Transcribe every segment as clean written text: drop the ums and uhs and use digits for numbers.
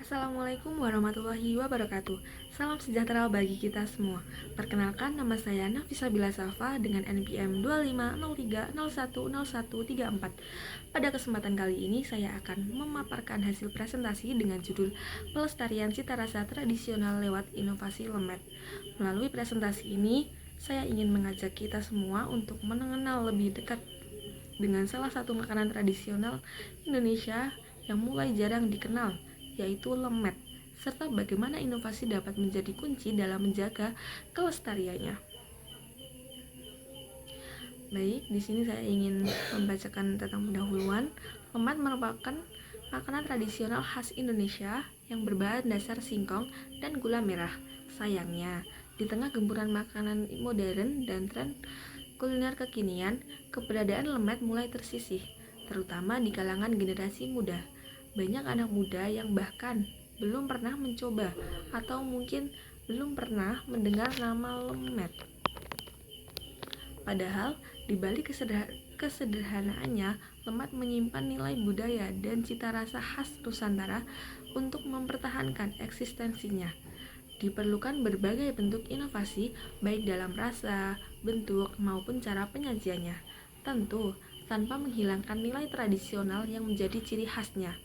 Assalamualaikum warahmatullahi wabarakatuh. Salam sejahtera bagi kita semua. Perkenalkan, nama saya Nafisa Bila Safa dengan NPM 2503010134. Pada kesempatan kali ini saya akan memaparkan hasil presentasi dengan judul Pelestarian Cita Rasa Tradisional lewat Inovasi Lemet. Melalui presentasi ini, saya ingin mengajak kita semua untuk mengenal lebih dekat dengan salah satu makanan tradisional Indonesia yang mulai jarang dikenal, yaitu lemet, serta bagaimana inovasi dapat menjadi kunci dalam menjaga kelestariannya. Baik, di sini saya ingin membacakan tentang pendahuluan. Lemet merupakan makanan tradisional khas Indonesia yang berbahan dasar singkong dan gula merah. Sayangnya, di tengah gempuran makanan modern dan tren kuliner kekinian, keberadaan lemet mulai tersisih, terutama di kalangan generasi muda. Banyak anak muda yang bahkan belum pernah mencoba atau mungkin belum pernah mendengar nama lemet. Padahal, di balik kesederhanaannya, lemet menyimpan nilai budaya dan cita rasa khas Nusantara untuk mempertahankan eksistensinya. Diperlukan berbagai bentuk inovasi, baik dalam rasa, bentuk, maupun cara penyajiannya. Tentu, tanpa menghilangkan nilai tradisional yang menjadi ciri khasnya.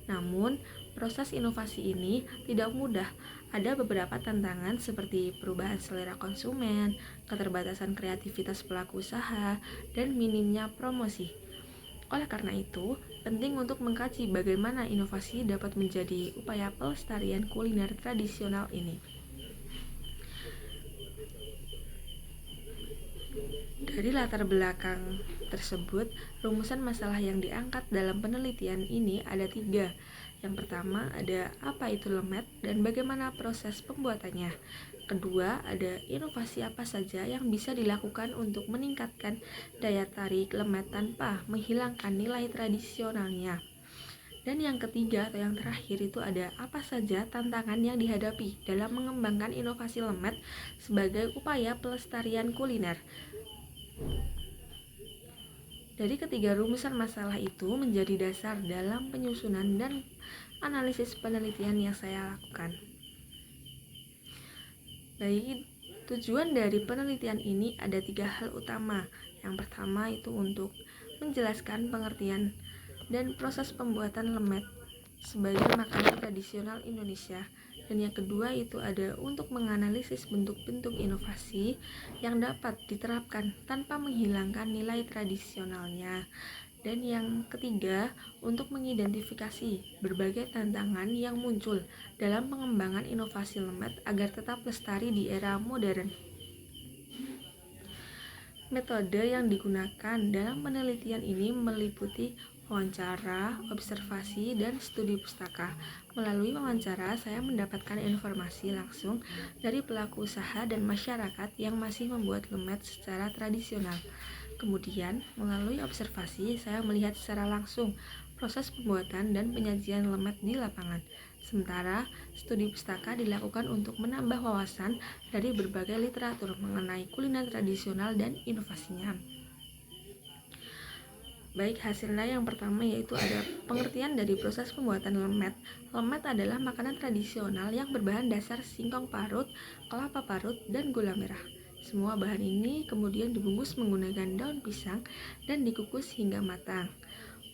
Namun, proses inovasi ini tidak mudah. Ada beberapa tantangan seperti perubahan selera konsumen, keterbatasan kreativitas pelaku usaha, dan minimnya promosi. Oleh karena itu, penting untuk mengkaji bagaimana inovasi dapat menjadi upaya pelestarian kuliner tradisional ini. Dari latar belakang tersebut, rumusan masalah yang diangkat dalam penelitian ini ada 3. Yang pertama ada apa itu lemet dan bagaimana proses pembuatannya. Kedua, ada inovasi apa saja yang bisa dilakukan untuk meningkatkan daya tarik lemet tanpa menghilangkan nilai tradisionalnya. Dan yang ketiga atau yang terakhir itu ada apa saja tantangan yang dihadapi dalam mengembangkan inovasi lemet sebagai upaya pelestarian kuliner. Dari ketiga rumusan masalah itu menjadi dasar dalam penyusunan dan analisis penelitian yang saya lakukan. Baik, tujuan dari penelitian ini ada 3 hal utama. Yang pertama itu untuk menjelaskan pengertian dan proses pembuatan lemet sebagai makanan tradisional Indonesia. Dan yang kedua itu ada untuk menganalisis bentuk-bentuk inovasi yang dapat diterapkan tanpa menghilangkan nilai tradisionalnya. Dan yang ketiga, untuk mengidentifikasi berbagai tantangan yang muncul dalam pengembangan inovasi lemet agar tetap lestari di era modern. Metode yang digunakan dalam penelitian ini meliputi wawancara, observasi, dan studi pustaka. Melalui wawancara, saya mendapatkan informasi langsung dari pelaku usaha dan masyarakat yang masih membuat lemet secara tradisional. Kemudian, melalui observasi, saya melihat secara langsung proses pembuatan dan penyajian lemet di lapangan. Sementara, studi pustaka dilakukan untuk menambah wawasan dari berbagai literatur mengenai kuliner tradisional dan inovasinya. Baik, hasilnya yang pertama yaitu ada pengertian dari proses pembuatan lemet. Lemet adalah makanan tradisional yang berbahan dasar singkong parut, kelapa parut, dan gula merah. Semua bahan ini kemudian dibungkus menggunakan daun pisang dan dikukus hingga matang.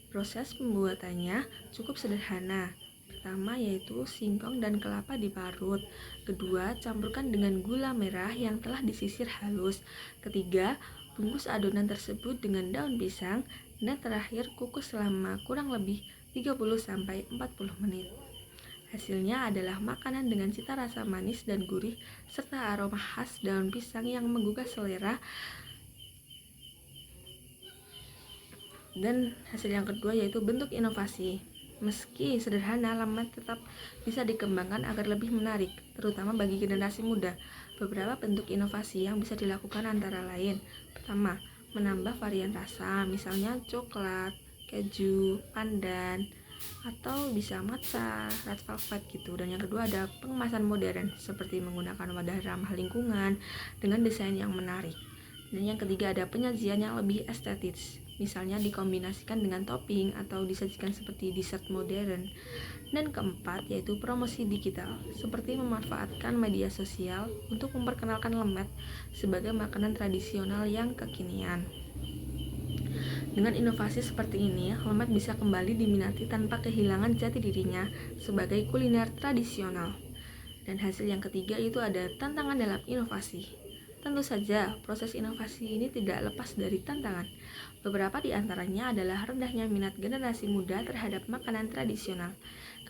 Proses pembuatannya cukup sederhana. Pertama yaitu singkong dan kelapa diparut. Kedua, campurkan dengan gula merah yang telah disisir halus. Ketiga, bungkus adonan tersebut dengan daun pisang. Dan terakhir, kukus selama kurang lebih 30-40 menit. Hasilnya adalah makanan dengan cita rasa manis dan gurih serta aroma khas daun pisang yang menggugah selera. Dan hasil yang kedua yaitu bentuk inovasi. Meski sederhana, lemet tetap bisa dikembangkan agar lebih menarik, terutama bagi generasi muda. Beberapa bentuk inovasi yang bisa dilakukan antara lain. Pertama, menambah varian rasa, misalnya coklat, keju, pandan, atau bisa matcha, red velvet gitu. Dan yang kedua ada pengemasan modern, seperti menggunakan wadah ramah lingkungan dengan desain yang menarik. Dan yang ketiga ada penyajian yang lebih estetis, misalnya dikombinasikan dengan topping atau disajikan seperti dessert modern. Dan keempat, yaitu promosi digital, seperti memanfaatkan media sosial untuk memperkenalkan lemet sebagai makanan tradisional yang kekinian. Dengan inovasi seperti ini, lemet bisa kembali diminati tanpa kehilangan jati dirinya sebagai kuliner tradisional. Dan hasil yang ketiga itu ada tantangan dalam inovasi. Tentu saja, proses inovasi ini tidak lepas dari tantangan. Beberapa di antaranya adalah rendahnya minat generasi muda terhadap makanan tradisional,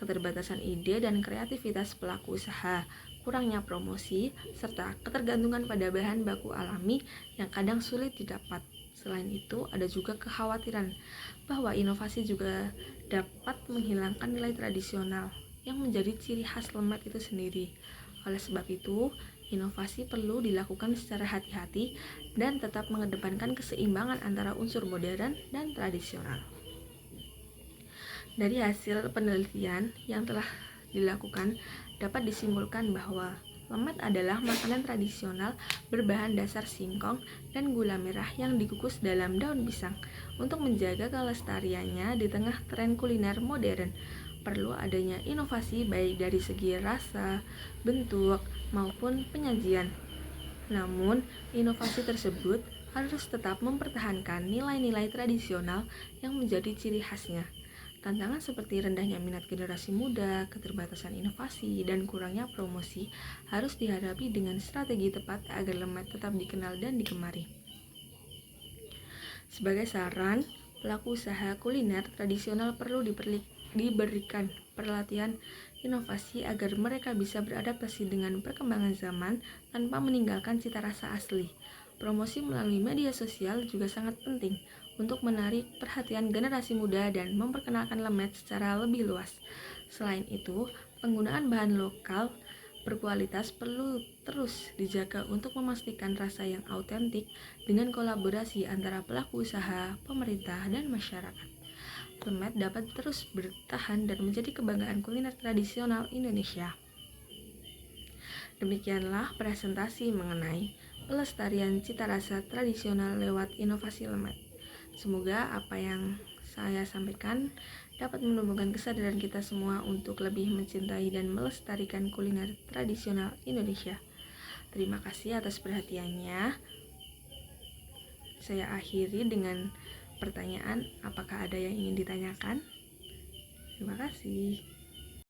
keterbatasan ide dan kreativitas pelaku usaha, kurangnya promosi, serta ketergantungan pada bahan baku alami yang kadang sulit didapat. Selain itu, ada juga kekhawatiran bahwa inovasi juga dapat menghilangkan nilai tradisional yang menjadi ciri khas lemet itu sendiri. Oleh sebab itu, inovasi perlu dilakukan secara hati-hati dan tetap mengedepankan keseimbangan antara unsur modern dan tradisional. Dari hasil penelitian yang telah dilakukan, dapat disimpulkan bahwa lemet adalah makanan tradisional berbahan dasar singkong dan gula merah yang dikukus dalam daun pisang. Untuk menjaga kelestariannya di tengah tren kuliner modern, perlu adanya inovasi baik dari segi rasa, bentuk, maupun penyajian. Namun, inovasi tersebut harus tetap mempertahankan nilai-nilai tradisional yang menjadi ciri khasnya. Tantangan seperti rendahnya minat generasi muda, keterbatasan inovasi, dan kurangnya promosi harus dihadapi dengan strategi tepat agar lemet tetap dikenal dan digemari. Sebagai saran, pelaku usaha kuliner tradisional perlu diberikan pelatihan inovasi agar mereka bisa beradaptasi dengan perkembangan zaman tanpa meninggalkan cita rasa asli. Promosi melalui media sosial juga sangat penting untuk menarik perhatian generasi muda dan memperkenalkan lemet secara lebih luas. Selain itu, penggunaan bahan lokal berkualitas perlu terus dijaga untuk memastikan rasa yang autentik dengan kolaborasi antara pelaku usaha, pemerintah, dan masyarakat. Lemet dapat terus bertahan dan menjadi kebanggaan kuliner tradisional Indonesia. Demikianlah presentasi mengenai pelestarian cita rasa tradisional lewat inovasi lemet. Semoga apa yang saya sampaikan dapat menumbuhkan kesadaran kita semua untuk lebih mencintai dan melestarikan kuliner tradisional Indonesia. Terima kasih atas perhatiannya. Saya akhiri dengan pertanyaan, apakah ada yang ingin ditanyakan? Terima kasih.